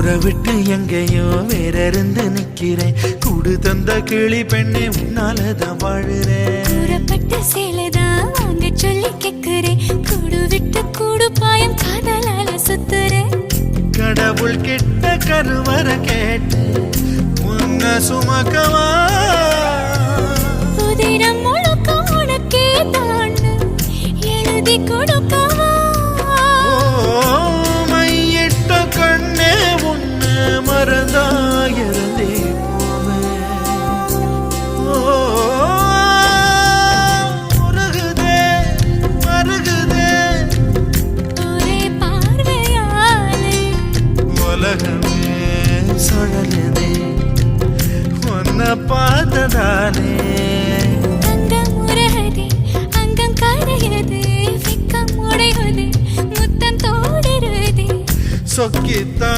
ஊரை விட்டு எங்கேயோ வேற இருந்து நிக்கிறேன். கூடு தந்த கிளி பெண்ணே உன்னாலதான் வாழுறேன். கூறப்பட்ட சேலைதான் வாங்க சொல்லி கேக்குறேன். கூடு விட்டு கூடு பாயம் காதலால சுத்துறேன். கடவுள் கிட்ட கருவற கேட்டு உன்ன சுமக்கவா புதினம் முழுக்க உனக்கே தான் எழுதி கொடுக்கவா. மையிட்ட கண்ணே உன்ன மறந்தாயிருந்தே மருகுதே ஒரே பார்வையாலே உலகமே சுழலுதே உன்னை பார்த்ததானே. அங்கம் உருகுதே அங்கம் கரையுதே வெக்கம் உடையுதே முத்தம் தோடுருதே சொக்கித்தான்